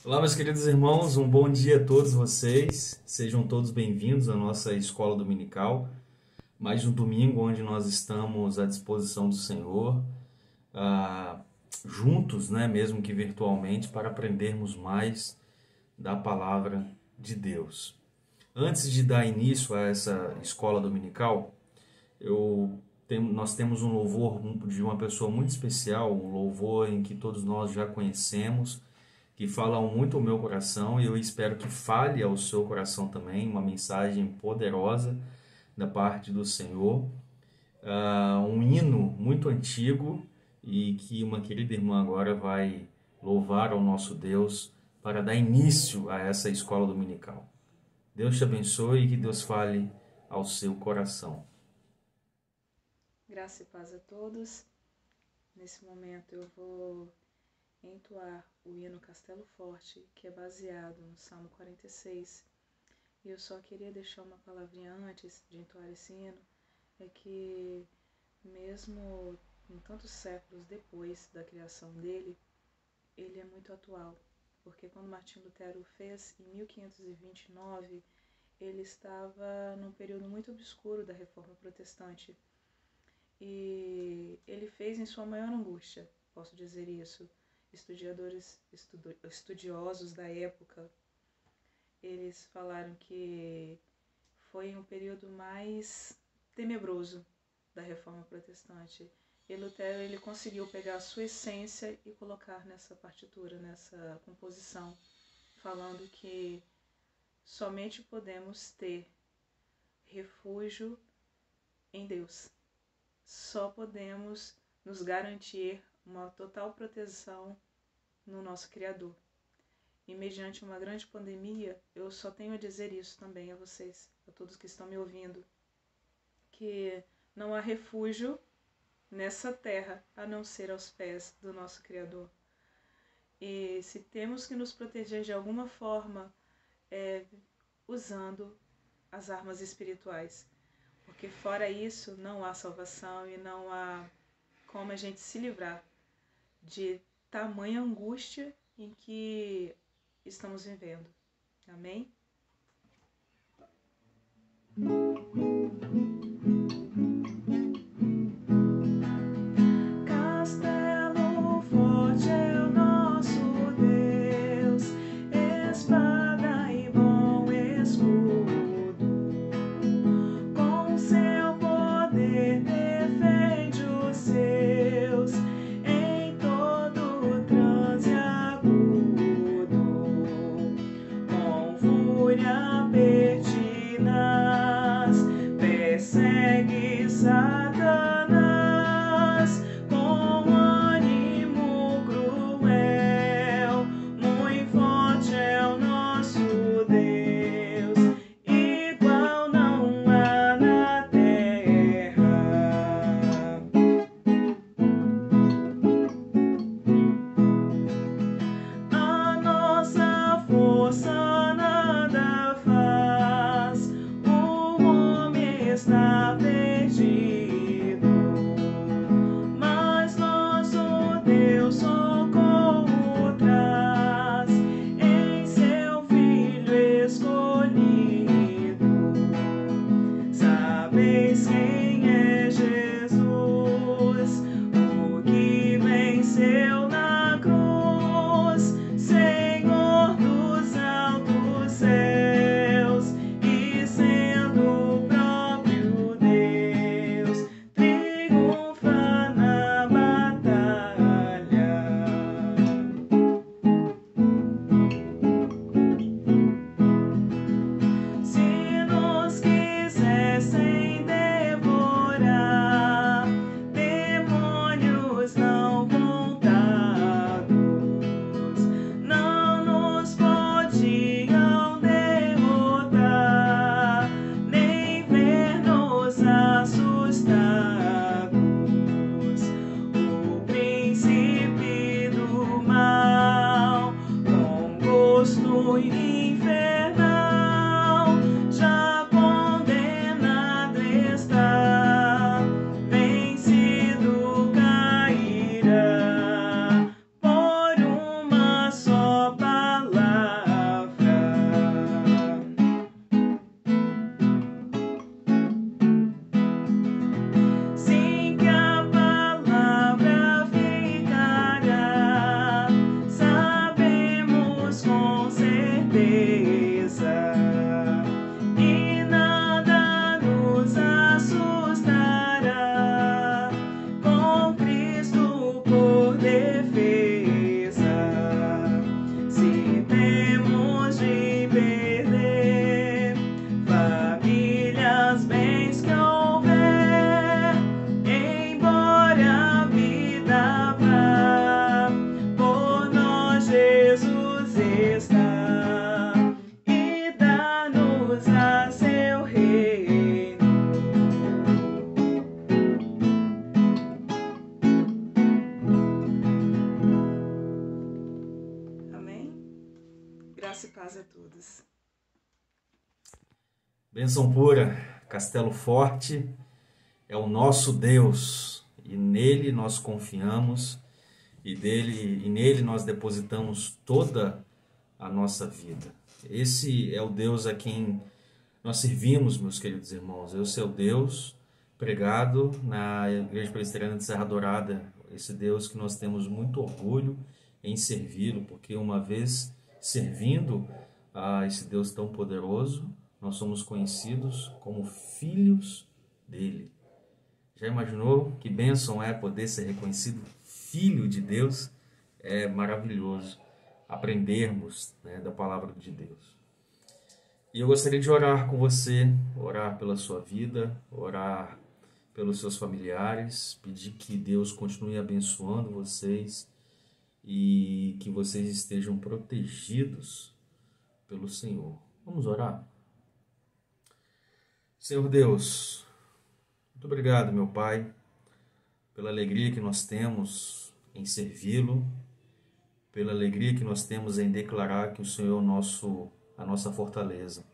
Olá, meus queridos irmãos, um bom dia a todos vocês. Sejam todos bem-vindos à nossa escola dominical. Mais um domingo onde nós estamos à disposição do Senhor, ah, juntos, né, mesmo que virtualmente, para aprendermos mais da palavra de Deus. Antes de dar início a essa escola dominical, nós temos um louvor de uma pessoa muito especial, um louvor em que todos nós já conhecemos, que falam muito ao meu coração e eu espero que fale ao seu coração também, uma mensagem poderosa da parte do Senhor, um hino muito antigo e que uma querida irmã agora vai louvar ao nosso Deus para dar início a essa escola dominical. Deus te abençoe e que Deus fale ao seu coração. Graça e paz a todos. Nesse momento eu vou entoar o hino Castelo Forte, que é baseado no Salmo 46. E eu só queria deixar uma palavrinha antes de entoar esse hino, é que mesmo em tantos séculos depois da criação dele, ele é muito atual. Porque quando Martinho Lutero o fez, em 1529, ele estava num período muito obscuro da Reforma Protestante. E ele fez em sua maior angústia, posso dizer isso. Estudiosos da época, eles falaram que foi um período mais tenebroso da Reforma Protestante. E Lutero ele conseguiu pegar a sua essência e colocar nessa partitura, nessa composição, falando que somente podemos ter refúgio em Deus. Só podemos nos garantir uma total proteção no nosso Criador. E mediante uma grande pandemia, eu só tenho a dizer isso também a vocês, a todos que estão me ouvindo, que não há refúgio nessa terra a não ser aos pés do nosso Criador. E se temos que nos proteger de alguma forma, é usando as armas espirituais. Porque fora isso, não há salvação e não há como a gente se livrar de tamanha angústia em que estamos vivendo. Amém? Castelo forte é o nosso Deus, espada e bom escudo. Com seu poder defende os seus em todo transe agudo. Com fúria pertinaz, persegue Graça e paz a todos. Bênção pura, Castelo Forte é o nosso Deus e nele nós confiamos e nele nós depositamos toda a nossa vida. Esse é o Deus a quem nós servimos, meus queridos irmãos. Esse é o Deus pregado na Igreja Presbiteriana de Serra Dourada. Esse Deus que nós temos muito orgulho em servi-lo, porque uma vez servindo a esse Deus tão poderoso, nós somos conhecidos como filhos dele. Já imaginou que bênção é poder ser reconhecido filho de Deus? É maravilhoso aprendermos, né, da palavra de Deus. E eu gostaria de orar com você, orar pela sua vida, orar pelos seus familiares, pedir que Deus continue abençoando vocês e que vocês estejam protegidos pelo Senhor. Vamos orar? Senhor Deus, muito obrigado, meu Pai, pela alegria que nós temos em servi-lo, pela alegria que nós temos em declarar que o Senhor é a nossa fortaleza.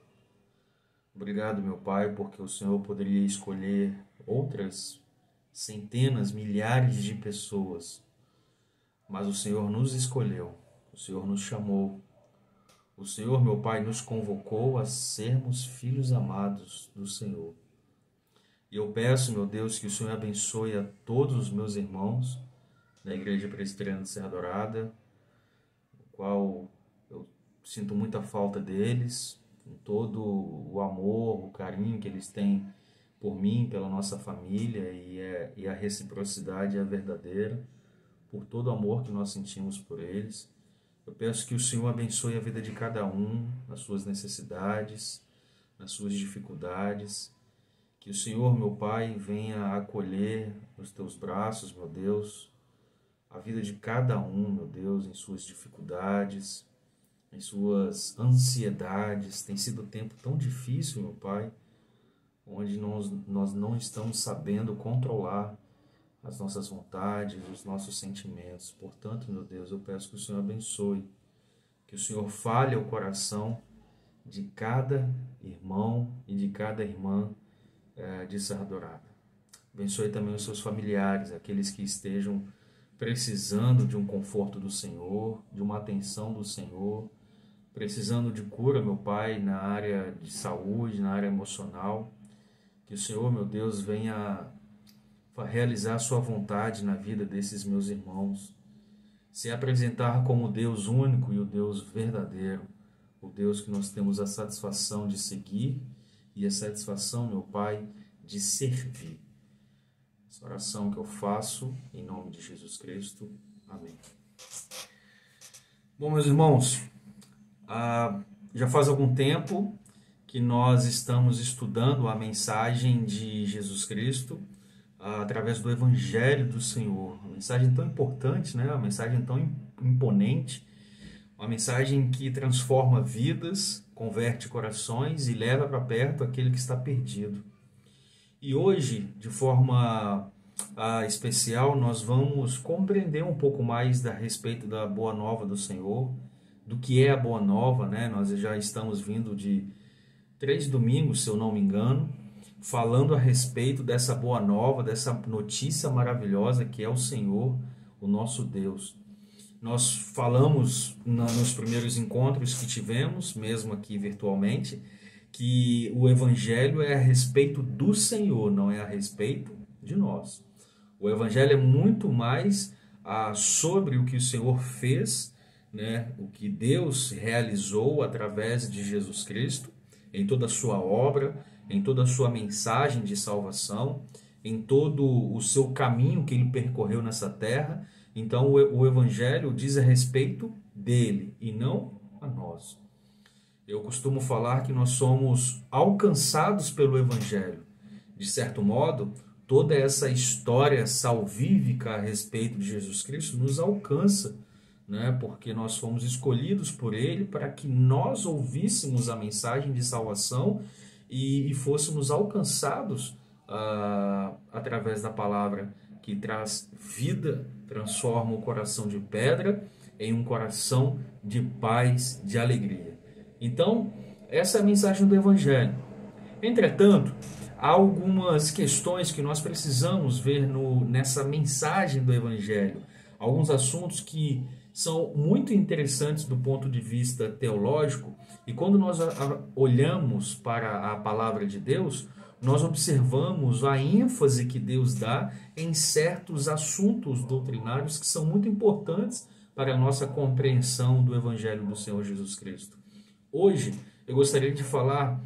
Obrigado, meu Pai, porque o Senhor poderia escolher outras centenas, milhares de pessoas, mas o Senhor nos escolheu, o Senhor nos chamou, o Senhor, meu Pai, nos convocou a sermos filhos amados do Senhor. E eu peço, meu Deus, que o Senhor abençoe a todos os meus irmãos da Igreja Presbiteriana de Serra Dourada, no qual eu sinto muita falta deles, com todo o amor, o carinho que eles têm por mim, pela nossa família, e a reciprocidade é verdadeira, por todo o amor que nós sentimos por eles. Eu peço que o Senhor abençoe a vida de cada um, nas suas necessidades, nas suas dificuldades. Que o Senhor, meu Pai, venha acolher nos teus braços, meu Deus, a vida de cada um, meu Deus, em suas dificuldades, em suas ansiedades. Tem sido um tempo tão difícil, meu Pai, onde nós não estamos sabendo controlar as nossas vontades, os nossos sentimentos. Portanto, meu Deus, eu peço que o Senhor abençoe, que o Senhor fale ao coração de cada irmão e de cada irmã de Serra Dourada. Abençoe também os seus familiares, aqueles que estejam precisando de um conforto do Senhor, de uma atenção do Senhor, precisando de cura, meu Pai, na área de saúde, na área emocional. Que o Senhor, meu Deus, venha realizar a sua vontade na vida desses meus irmãos, se apresentar como o Deus único e o Deus verdadeiro, o Deus que nós temos a satisfação de seguir e a satisfação, meu Pai, de servir. Essa oração que eu faço em nome de Jesus Cristo. Amém. Bom, meus irmãos, já faz algum tempo que nós estamos estudando a mensagem de Jesus Cristo através do Evangelho do Senhor. Uma mensagem tão importante, né? Uma mensagem tão imponente, uma mensagem que transforma vidas, converte corações e leva para perto aquele que está perdido. E hoje, de forma especial, nós vamos compreender um pouco mais a respeito da Boa Nova do Senhor, do que é a Boa Nova, né? Nós já estamos vindo de 3 domingos, se eu não me engano, falando a respeito dessa boa nova, dessa notícia maravilhosa que é o Senhor, o nosso Deus. Nós falamos nos primeiros encontros que tivemos, mesmo aqui virtualmente, que o Evangelho é a respeito do Senhor, não é a respeito de nós. O Evangelho é muito mais sobre o que o Senhor fez, né? O que Deus realizou através de Jesus Cristo, em toda a sua obra, em toda a sua mensagem de salvação, em todo o seu caminho que ele percorreu nessa terra. Então o Evangelho diz a respeito dele e não a nós. Eu costumo falar que nós somos alcançados pelo Evangelho. De certo modo, toda essa história salvífica a respeito de Jesus Cristo nos alcança, né? Porque nós fomos escolhidos por ele para que nós ouvíssemos a mensagem de salvação e fôssemos alcançados através da palavra que traz vida, transforma o coração de pedra em um coração de paz, de alegria. Então, essa é a mensagem do Evangelho. Entretanto, há algumas questões que nós precisamos ver nessa mensagem do Evangelho. Alguns assuntos que são muito interessantes do ponto de vista teológico, e quando nós olhamos para a palavra de Deus, nós observamos a ênfase que Deus dá em certos assuntos doutrinários que são muito importantes para a nossa compreensão do Evangelho do Senhor Jesus Cristo. Hoje, eu gostaria de falar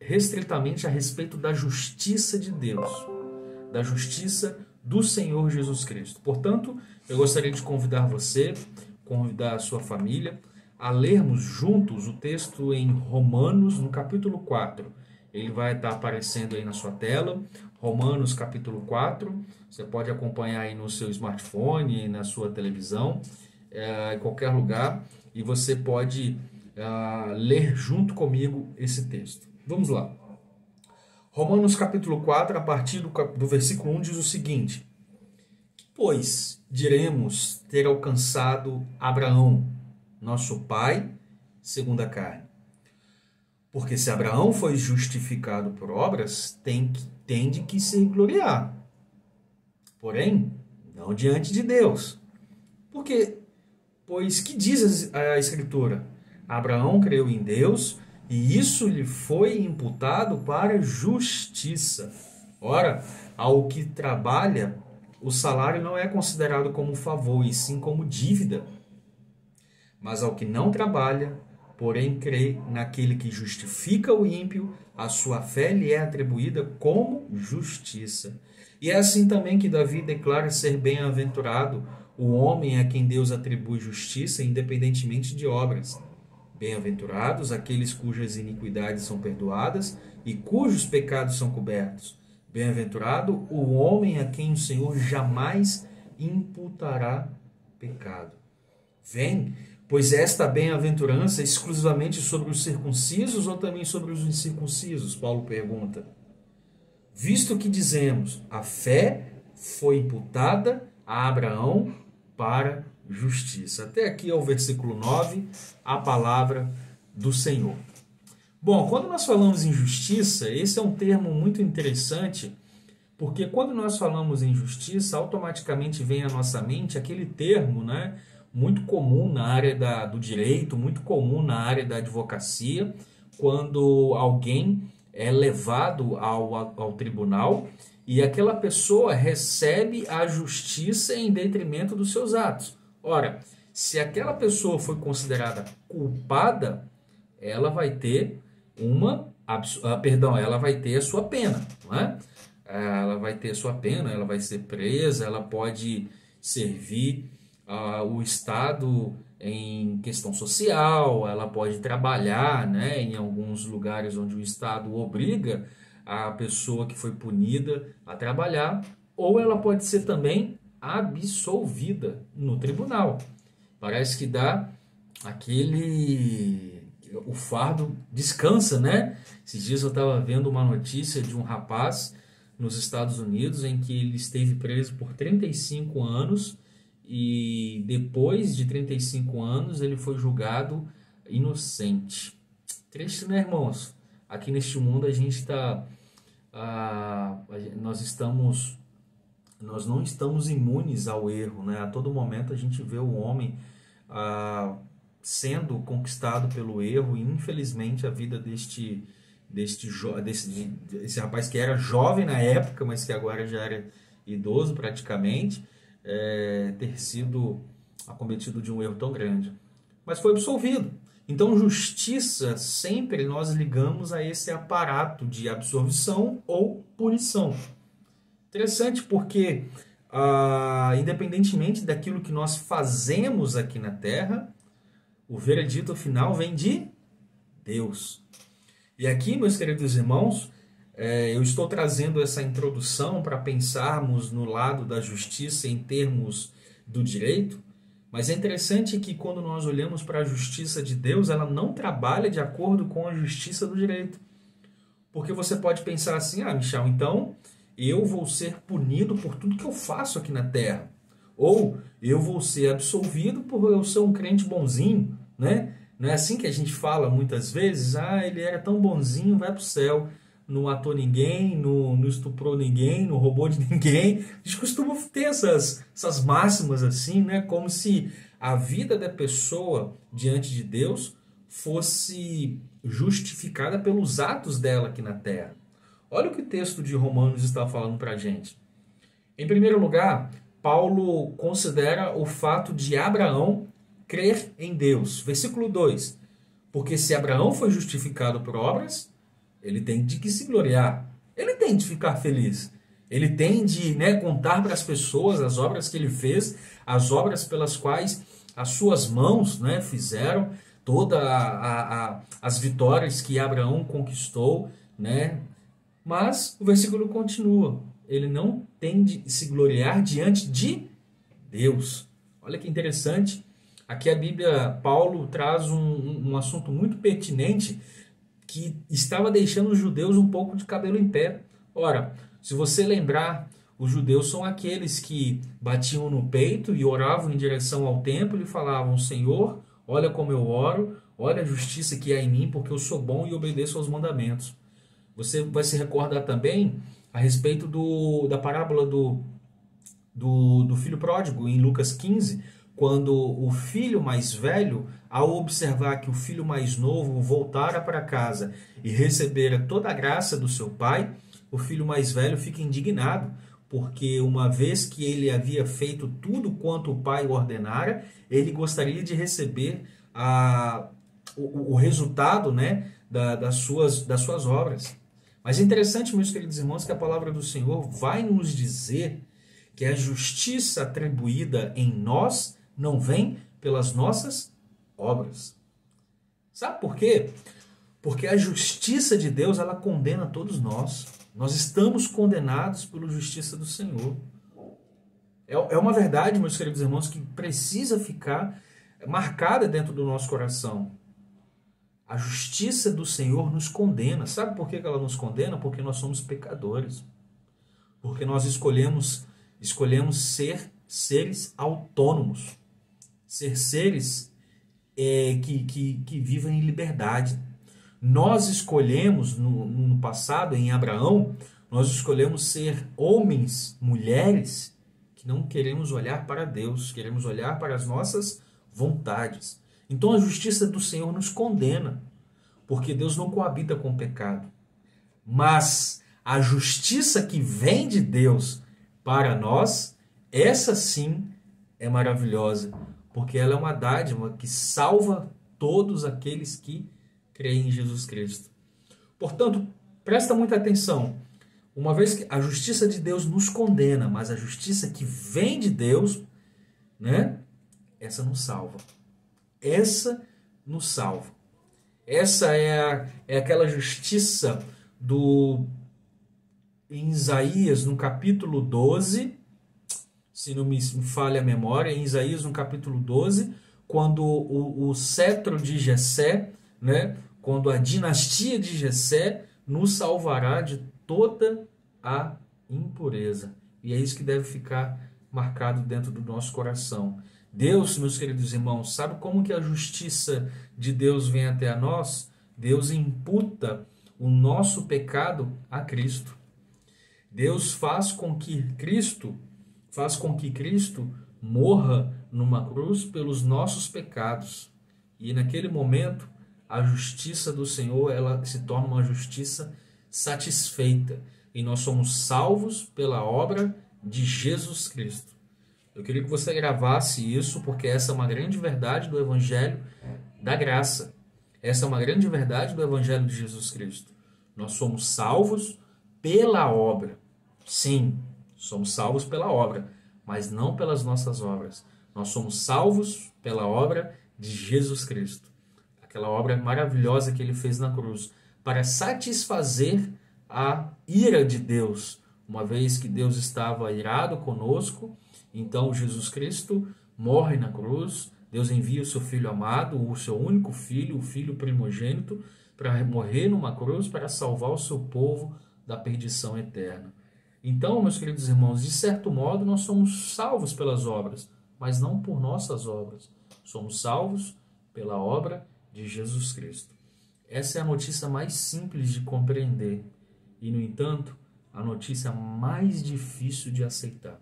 restritamente a respeito da justiça de Deus, da justiça do Senhor Jesus Cristo. Portanto, eu gostaria de convidar você, convidar a sua família, a lermos juntos o texto em Romanos, no capítulo 4. Ele vai estar aparecendo aí na sua tela, Romanos capítulo 4. Você pode acompanhar aí no seu smartphone, na sua televisão, em qualquer lugar, e você pode ler junto comigo esse texto. Vamos lá. Romanos capítulo 4, a partir do versículo 1, diz o seguinte: pois diremos ter alcançado Abraão, nosso pai, segundo a carne. Porque se Abraão foi justificado por obras, tem de que se gloriar. Porém, não diante de Deus. Porque, pois que diz a Escritura? Abraão creu em Deus, e isso lhe foi imputado para justiça. Ora, ao que trabalha, o salário não é considerado como favor, e sim como dívida. Mas ao que não trabalha, porém crê naquele que justifica o ímpio, a sua fé lhe é atribuída como justiça. E é assim também que Davi declara ser bem-aventurado o homem a quem Deus atribui justiça, independentemente de obras. Bem-aventurados aqueles cujas iniquidades são perdoadas e cujos pecados são cobertos. Bem-aventurado o homem a quem o Senhor jamais imputará pecado. Vem, pois esta bem-aventurança é exclusivamente sobre os circuncisos ou também sobre os incircuncisos? Paulo pergunta. Visto que dizemos, a fé foi imputada a Abraão para justiça. Até aqui é o versículo 9, a palavra do Senhor. Bom, quando nós falamos em justiça, esse é um termo muito interessante, porque quando nós falamos em justiça, automaticamente vem à nossa mente aquele termo, né, muito comum na área do direito, muito comum na área da advocacia, quando alguém é levado ao tribunal e aquela pessoa recebe a justiça em detrimento dos seus atos. Ora, se aquela pessoa foi considerada culpada, ela vai ter ela vai ter a sua pena, não é? Ela vai ter a sua pena, ela vai ser presa, ela pode servir o Estado em questão social, ela pode trabalhar, né, em alguns lugares onde o Estado obriga a pessoa que foi punida a trabalhar, ou ela pode ser também absolvida no tribunal. Parece que dá o fardo descansa, né? Esses dias eu estava vendo uma notícia de um rapaz nos Estados Unidos em que ele esteve preso por 35 anos e depois de 35 anos ele foi julgado inocente. Triste, né, irmãos? Aqui neste mundo a gente está... nós não estamos imunes ao erro, né? A todo momento a gente vê o homem sendo conquistado pelo erro, e infelizmente a vida desse rapaz que era jovem na época, mas que agora já era idoso praticamente, ter sido acometido de um erro tão grande. Mas foi absolvido. Então, justiça sempre nós ligamos a esse aparato de absolvição ou punição. Interessante porque, independentemente daquilo que nós fazemos aqui na Terra, o veredito final vem de Deus. E aqui, meus queridos irmãos, eu estou trazendo essa introdução para pensarmos no lado da justiça em termos do direito, mas é interessante que quando nós olhamos para a justiça de Deus, ela não trabalha de acordo com a justiça do direito. Porque você pode pensar assim, Michel, então eu vou ser punido por tudo que eu faço aqui na terra. Ou eu vou ser absolvido por eu ser um crente bonzinho, né? Não é assim que a gente fala muitas vezes? Ah, ele era tão bonzinho, vai para o céu. Não matou ninguém, não estuprou ninguém, não roubou de ninguém. A gente costuma ter essas máximas assim, né? Como se a vida da pessoa diante de Deus fosse justificada pelos atos dela aqui na terra. Olha o que o texto de Romanos está falando para a gente. Em primeiro lugar, Paulo considera o fato de Abraão crer em Deus. Versículo 2. Porque se Abraão foi justificado por obras, ele tem de que se gloriar. Ele tem de ficar feliz. Ele tem de, contar para as pessoas as obras que ele fez, as obras pelas quais as suas mãos, fizeram, todas as vitórias que Abraão conquistou, né? Mas o versículo continua. Ele não tem de se gloriar diante de Deus. Olha que interessante. Aqui a Bíblia, Paulo traz um assunto muito pertinente que estava deixando os judeus um pouco de cabelo em pé. Ora, se você lembrar, os judeus são aqueles que batiam no peito e oravam em direção ao templo e falavam: Senhor, olha como eu oro, olha a justiça que há em mim, porque eu sou bom e obedeço aos mandamentos. Você vai se recordar também a respeito da parábola do filho pródigo, em Lucas 15, quando o filho mais velho, ao observar que o filho mais novo voltara para casa e recebera toda a graça do seu pai, o filho mais velho fica indignado, porque uma vez que ele havia feito tudo quanto o pai ordenara, ele gostaria de receber o resultado, das suas obras. Mas é interessante, meus queridos irmãos, que a palavra do Senhor vai nos dizer que a justiça atribuída em nós não vem pelas nossas obras. Sabe por quê? Porque a justiça de Deus, ela condena todos nós. Nós estamos condenados pela justiça do Senhor. É uma verdade, meus queridos irmãos, que precisa ficar marcada dentro do nosso coração. A justiça do Senhor nos condena. Sabe por que ela nos condena? Porque nós somos pecadores. Porque nós escolhemos ser seres autônomos. Ser seres que vivem em liberdade. Nós escolhemos, no passado, em Abraão, nós escolhemos ser homens, mulheres, que não queremos olhar para Deus, queremos olhar para as nossas vontades. Então a justiça do Senhor nos condena, porque Deus não coabita com o pecado. Mas a justiça que vem de Deus para nós, essa sim é maravilhosa, porque ela é uma dádiva que salva todos aqueles que creem em Jesus Cristo. Portanto, presta muita atenção. Uma vez que a justiça de Deus nos condena, mas a justiça que vem de Deus, essa nos salva. Essa nos salva. Essa é aquela justiça em Isaías, no capítulo 12, se não me falha a memória, em Isaías, no capítulo 12, quando o cetro de Jessé, quando a dinastia de Jessé nos salvará de toda a impureza. E é isso que deve ficar marcado dentro do nosso coração. Deus, meus queridos irmãos, sabe como que a justiça de Deus vem até a nós? Deus imputa o nosso pecado a Cristo. Deus faz com que Cristo morra numa cruz pelos nossos pecados. E naquele momento, a justiça do Senhor, ela se torna uma justiça satisfeita. E nós somos salvos pela obra de Jesus Cristo. Eu queria que você gravasse isso, porque essa é uma grande verdade do Evangelho da graça. Essa é uma grande verdade do Evangelho de Jesus Cristo. Nós somos salvos pela obra. Sim, somos salvos pela obra, mas não pelas nossas obras. Nós somos salvos pela obra de Jesus Cristo. Aquela obra maravilhosa que ele fez na cruz, para satisfazer a ira de Deus. Uma vez que Deus estava irado conosco, então Jesus Cristo morre na cruz, Deus envia o seu Filho amado, o seu único Filho, o Filho primogênito, para morrer numa cruz, para salvar o seu povo da perdição eterna. Então, meus queridos irmãos, de certo modo nós somos salvos pelas obras, mas não por nossas obras. Somos salvos pela obra de Jesus Cristo. Essa é a notícia mais simples de compreender e, no entanto, a notícia mais difícil de aceitar.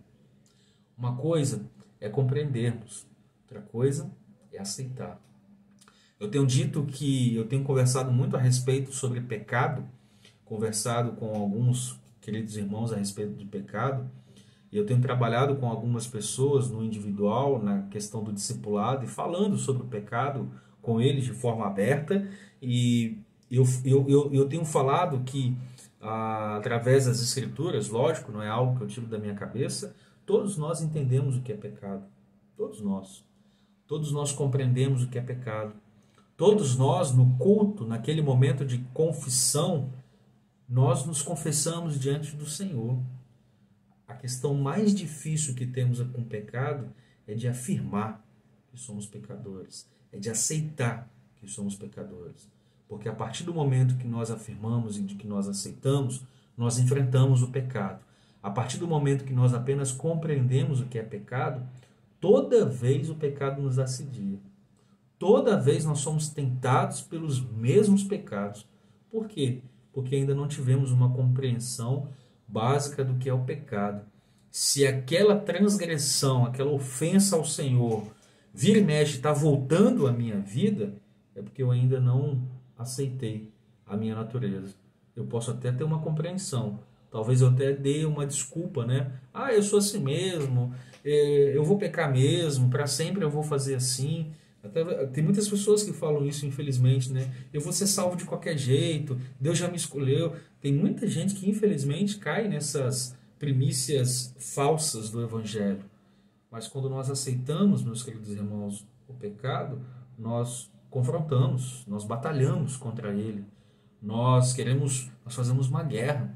Uma coisa é compreendermos, outra coisa é aceitar. Eu tenho conversado muito a respeito sobre pecado, conversado com alguns queridos irmãos a respeito de pecado, e eu tenho trabalhado com algumas pessoas no individual, na questão do discipulado, e falando sobre o pecado com eles de forma aberta, e eu tenho falado que, através das Escrituras, lógico, não é algo que eu tiro da minha cabeça, todos nós entendemos o que é pecado, todos nós compreendemos o que é pecado, todos nós no culto, naquele momento de confissão, nós nos confessamos diante do Senhor. A questão mais difícil que temos com o pecado é de afirmar que somos pecadores, é de aceitar que somos pecadores. Porque a partir do momento que nós afirmamos e de que nós aceitamos, nós enfrentamos o pecado. A partir do momento que nós apenas compreendemos o que é pecado, toda vez o pecado nos assedia. Toda vez nós somos tentados pelos mesmos pecados. Por quê? Porque ainda não tivemos uma compreensão básica do que é o pecado. Se aquela transgressão, aquela ofensa ao Senhor, vira e mexe, está voltando à minha vida, é porque eu ainda não aceitei a minha natureza. Eu posso até ter uma compreensão, talvez eu até dê uma desculpa, né? Eu sou assim mesmo, eu vou pecar mesmo, para sempre eu vou fazer assim. Tem muitas pessoas que falam isso, infelizmente, né? Eu vou ser salvo de qualquer jeito, Deus já me escolheu. Tem muita gente que, infelizmente, cai nessas primícias falsas do Evangelho. Mas quando nós aceitamos, meus queridos irmãos, o pecado, nós confrontamos, nós batalhamos contra ele. Nós fazemos uma guerra.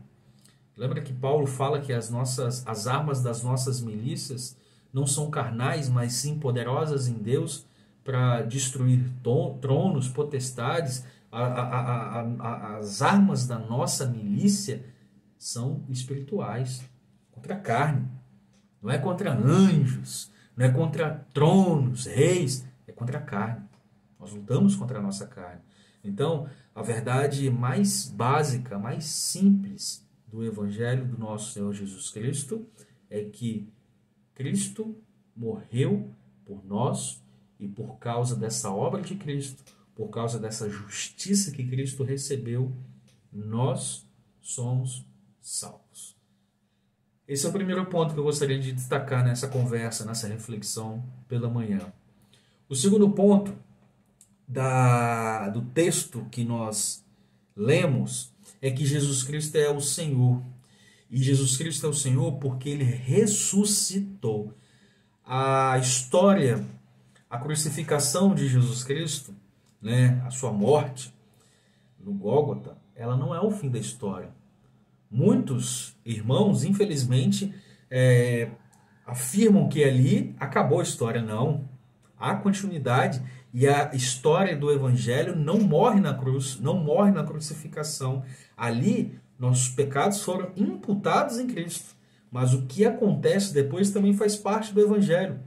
Lembra que Paulo fala que as armas das nossas milícias não são carnais, mas sim poderosas em Deus, para destruir tronos, potestades. As armas da nossa milícia são espirituais, contra a carne. Não é contra anjos, não é contra tronos, reis, é contra a carne. Nós lutamos contra a nossa carne. Então, a verdade mais básica, mais simples do Evangelho do nosso Senhor Jesus Cristo é que Cristo morreu por nós, e por causa dessa obra de Cristo, por causa dessa justiça que Cristo recebeu, nós somos salvos. Esse é o primeiro ponto que eu gostaria de destacar nessa conversa, nessa reflexão pela manhã. O segundo ponto do texto que nós lemos é que Jesus Cristo é o Senhor. E Jesus Cristo é o Senhor porque Ele ressuscitou. A história, a crucificação de Jesus Cristo, né, a sua morte no Gólgota, ela não é o fim da história. Muitos irmãos, infelizmente, afirmam que ali acabou a história. Não. Há continuidade e a história do Evangelho não morre na cruz, não morre na crucificação. Ali, nossos pecados foram imputados em Cristo. Mas o que acontece depois também faz parte do Evangelho.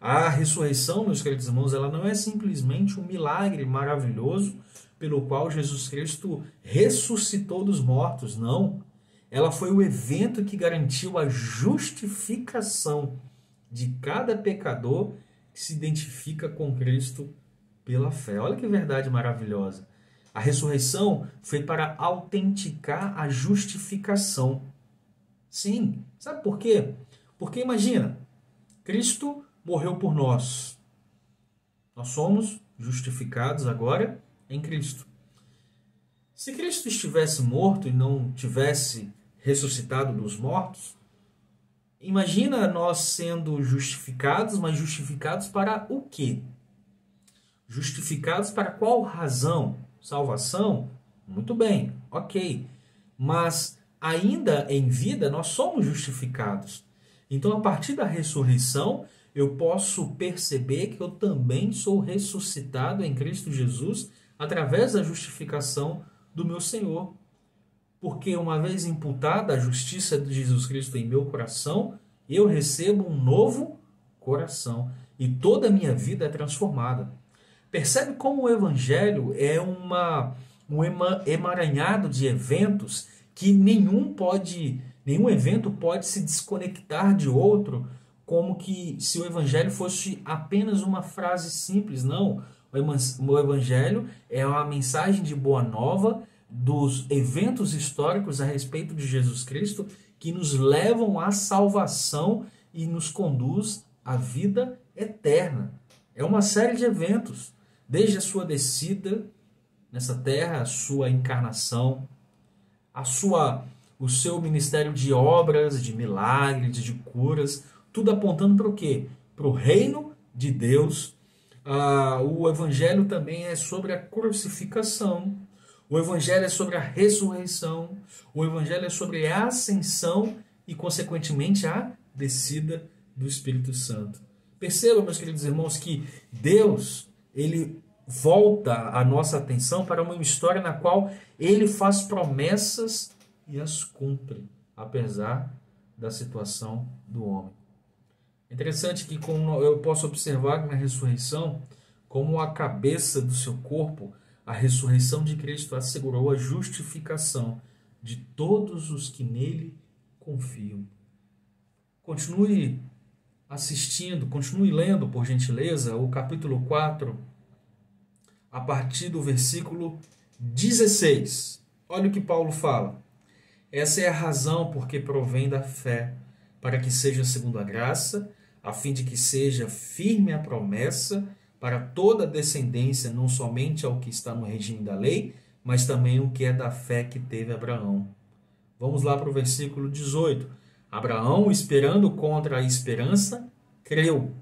A ressurreição, meus queridos irmãos, ela não é simplesmente um milagre maravilhoso pelo qual Jesus Cristo ressuscitou dos mortos, não. Ela foi o evento que garantiu a justificação de cada pecador que se identifica com Cristo pela fé. Olha que verdade maravilhosa. A ressurreição foi para autenticar a justificação. Sim, sabe por quê? Porque imagina, Cristo morreu por nós. Nós somos justificados agora em Cristo. Se Cristo estivesse morto e não tivesse ressuscitado dos mortos, imagina nós sendo justificados, mas justificados para o quê? Justificados para qual razão? Salvação? Muito bem, ok. Mas ainda em vida nós somos justificados. Então, a partir da ressurreição, eu posso perceber que eu também sou ressuscitado em Cristo Jesus através da justificação do meu Senhor. porque uma vez imputada a justiça de Jesus Cristo em meu coração, eu recebo um novo coração e toda a minha vida é transformada. Percebe como o Evangelho é um emaranhado de eventos que nenhum evento pode se desconectar de outro, como que se o Evangelho fosse apenas uma frase simples. Não, o Evangelho é uma mensagem de boa nova dos eventos históricos a respeito de Jesus Cristo que nos levam à salvação e nos conduz à vida eterna. É uma série de eventos, desde a sua descida nessa terra, a sua encarnação, o seu ministério de obras, de milagres, de curas, tudo apontando para o quê? Para o reino de Deus. O Evangelho também é sobre a crucificação. O Evangelho é sobre a ressurreição. O Evangelho é sobre a ascensão e, consequentemente, a descida do Espírito Santo. Percebam, meus queridos irmãos, que Deus, ele volta a nossa atenção para uma história na qual ele faz promessas e as cumpre, apesar da situação do homem. É interessante que eu posso observar na ressurreição, como a cabeça do seu corpo, a ressurreição de Cristo assegurou a justificação de todos os que nele confiam. Continue assistindo, continue lendo, por gentileza, o capítulo 4, a partir do versículo 16. Olha o que Paulo fala. Essa é a razão porque provém da fé, para que seja segundo a graça, a fim de que seja firme a promessa para toda a descendência, não somente ao que está no regime da lei, mas também o que é da fé que teve Abraão. Vamos lá para o versículo 18. Abraão, esperando contra a esperança, creu,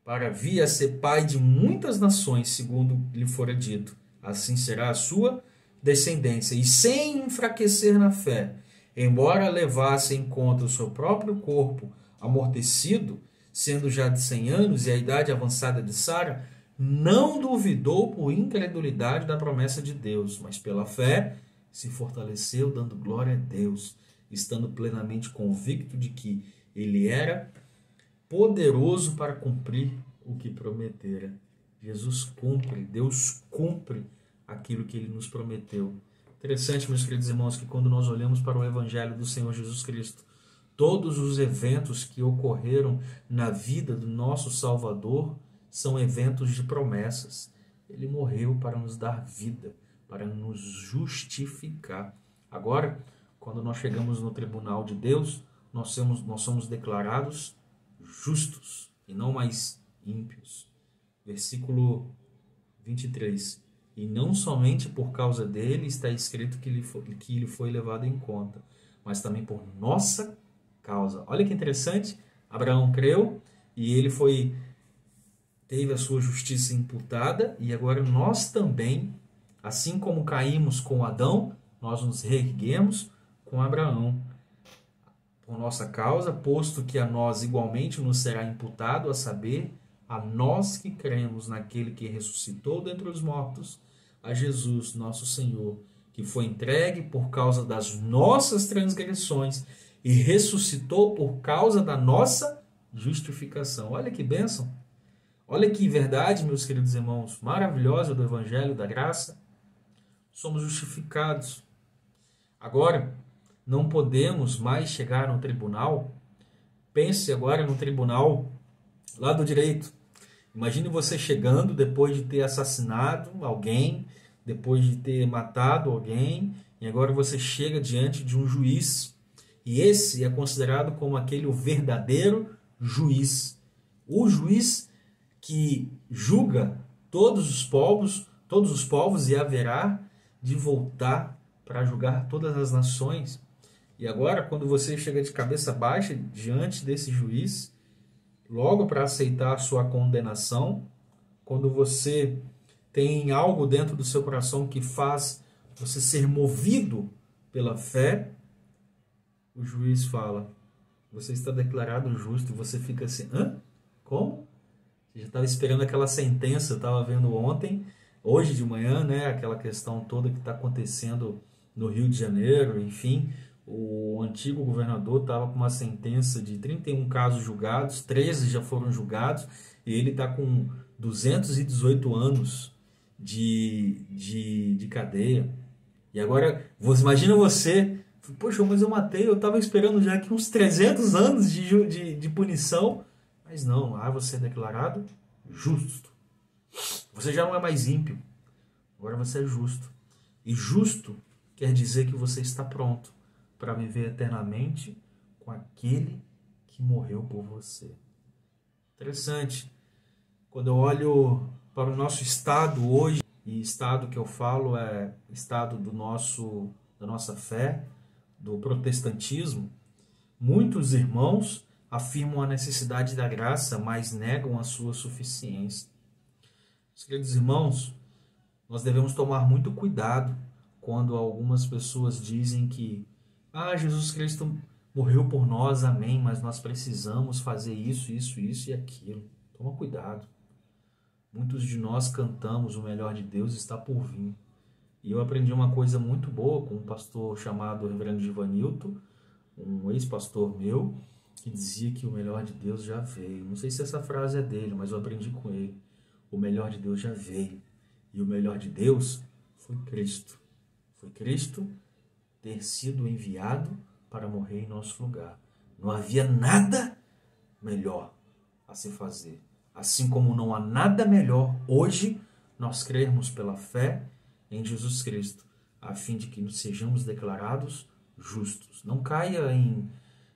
para vir a ser pai de muitas nações, segundo lhe fora dito. Assim será a sua descendência. E sem enfraquecer na fé, embora levasse em conta o seu próprio corpo amortecido, sendo já de 100 anos e a idade avançada de Sara, não duvidou por incredulidade da promessa de Deus, mas pela fé se fortaleceu, dando glória a Deus, estando plenamente convicto de que ele era poderoso para cumprir o que prometera. Jesus cumpre, Deus cumpre aquilo que ele nos prometeu. Interessante, meus queridos irmãos, que quando nós olhamos para o Evangelho do Senhor Jesus Cristo, todos os eventos que ocorreram na vida do nosso Salvador são eventos de promessas. Ele morreu para nos dar vida, para nos justificar. Agora, quando nós chegamos no tribunal de Deus, nós somos declarados justos e não mais ímpios. Versículo 23. E não somente por causa dele está escrito que ele foi levado em conta, mas também por nossa causa. Olha que interessante. Abraão creu e ele teve a sua justiça imputada, e agora nós também, assim como caímos com Adão, nós nos reerguemos com Abraão. Por nossa causa, posto que a nós igualmente nos será imputado, a saber, a nós que cremos naquele que ressuscitou dentre os mortos, a Jesus, nosso Senhor, que foi entregue por causa das nossas transgressões e ressuscitou por causa da nossa justificação. Olha que bênção! Olha que verdade, meus queridos irmãos, maravilhosa do Evangelho da Graça. Somos justificados. Agora, não podemos mais chegar no tribunal. Pense agora no tribunal lado direito. Imagine você chegando depois de ter assassinado alguém, depois de ter matado alguém, e agora você chega diante de um juiz. E esse é considerado como aquele o verdadeiro juiz. O juiz que julga todos os povos e haverá de voltar para julgar todas as nações. E agora, quando você chega de cabeça baixa diante desse juiz, logo para aceitar a sua condenação, quando você tem algo dentro do seu coração que faz você ser movido pela fé, o juiz fala, você está declarado justo, e você fica assim, hã? Como? Você já estava esperando aquela sentença, eu estava vendo hoje de manhã, né, aquela questão toda que está acontecendo no Rio de Janeiro, enfim, o antigo governador estava com uma sentença de 31 casos julgados, 13 já foram julgados, e ele está com 218 anos de cadeia. E agora, imagina você, poxa, mas eu estava esperando já aqui uns 300 anos de punição, mas não, lá você é declarado justo. Você já não é mais ímpio, agora você é justo. E justo quer dizer que você está pronto para viver eternamente com aquele que morreu por você. Interessante. Quando eu olho para o nosso estado hoje, e estado que eu falo é estado da nossa fé, do protestantismo, muitos irmãos afirmam a necessidade da graça, mas negam a sua suficiência. Meus queridos irmãos, nós devemos tomar muito cuidado quando algumas pessoas dizem que Jesus Cristo morreu por nós, amém, mas nós precisamos fazer isso, isso, isso e aquilo. Toma cuidado. Muitos de nós cantamos o melhor de Deus está por vir. E eu aprendi uma coisa muito boa com um pastor chamado Reverendo Givanilton, um ex-pastor meu, que dizia que o melhor de Deus já veio. Não sei se essa frase é dele, mas eu aprendi com ele. O melhor de Deus já veio. E o melhor de Deus foi Cristo. Foi Cristo ter sido enviado para morrer em nosso lugar. Não havia nada melhor a se fazer. Assim como não há nada melhor hoje, nós crermos pela fé em Jesus Cristo, a fim de que sejamos declarados justos. Não caia em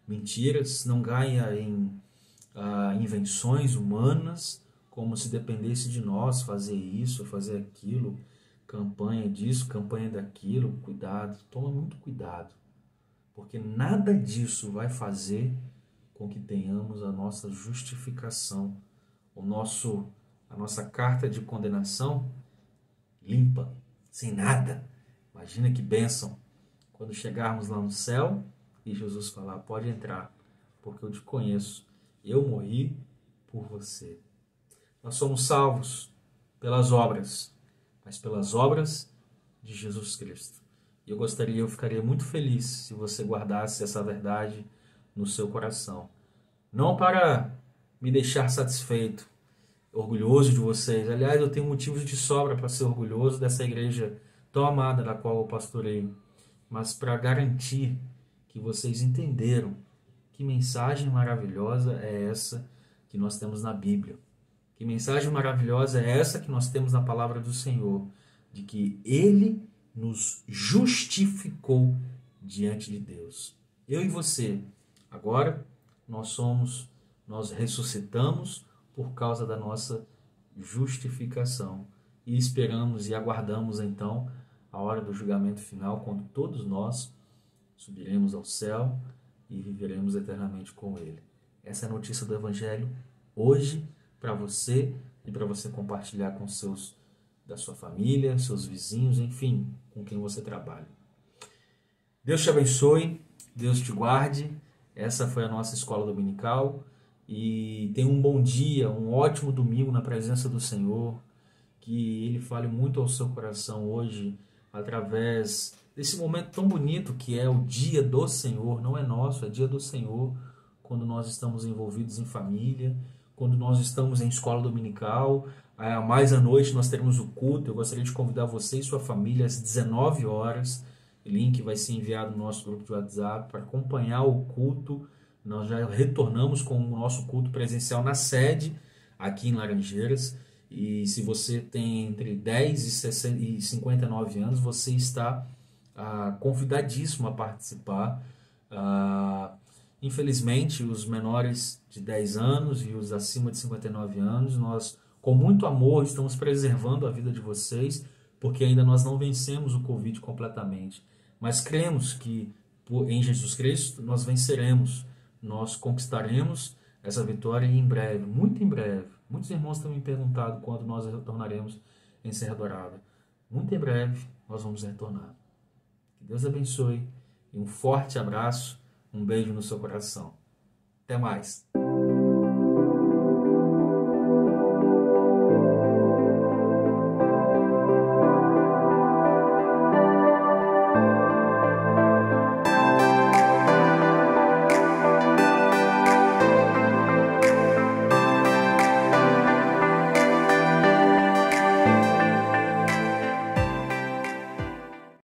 mentiras, não caia em invenções humanas, como se dependesse de nós fazer isso, fazer aquilo, campanha disso, campanha daquilo. Cuidado, toma muito cuidado, porque nada disso vai fazer com que tenhamos a nossa justificação, a nossa carta de condenação limpa, sem nada. Imagina que bênção quando chegarmos lá no céu e Jesus falar: pode entrar, porque eu te conheço, eu morri por você. Nós somos salvos pelas obras, mas pelas obras de Jesus Cristo. E eu ficaria muito feliz se você guardasse essa verdade no seu coração. Não para me deixar satisfeito, orgulhoso de vocês. Aliás, eu tenho motivos de sobra para ser orgulhoso dessa igreja tão amada da qual eu pastorei, mas para garantir que vocês entenderam que mensagem maravilhosa é essa que nós temos na Bíblia. Que mensagem maravilhosa é essa que nós temos na palavra do Senhor, de que Ele nos justificou diante de Deus. Eu e você, agora nós ressuscitamos por causa da nossa justificação e esperamos e aguardamos então a hora do julgamento final, quando todos nós subiremos ao céu e viveremos eternamente com Ele. Essa é a notícia do Evangelho hoje para você e para você compartilhar com da sua família, seus vizinhos, enfim, com quem você trabalha. Deus te abençoe, Deus te guarde. Essa foi a nossa escola dominical e tenha um bom dia, um ótimo domingo na presença do Senhor. Que Ele fale muito ao seu coração hoje através desse momento tão bonito que é o dia do Senhor. Não é nosso, é dia do Senhor, quando nós estamos envolvidos em família, quando nós estamos em escola dominical. Mais à noite nós teremos o culto. Eu gostaria de convidar você e sua família às 19 horas. O link vai ser enviado no nosso grupo de WhatsApp para acompanhar o culto. Nós já retornamos com o nosso culto presencial na sede, aqui em Laranjeiras. E se você tem entre 10 e 59 anos, você está convidadíssimo a participar. Infelizmente, os menores de 10 anos e os acima de 59 anos, nós, com muito amor, estamos preservando a vida de vocês, porque ainda nós não vencemos o Covid completamente. Mas cremos que em Jesus Cristo nós venceremos, nós conquistaremos essa vitória em breve, muito em breve. Muitos irmãos têm me perguntado quando nós retornaremos em Serra Dourada. Muito em breve nós vamos retornar. Que Deus abençoe e um forte abraço, um beijo no seu coração. Até mais.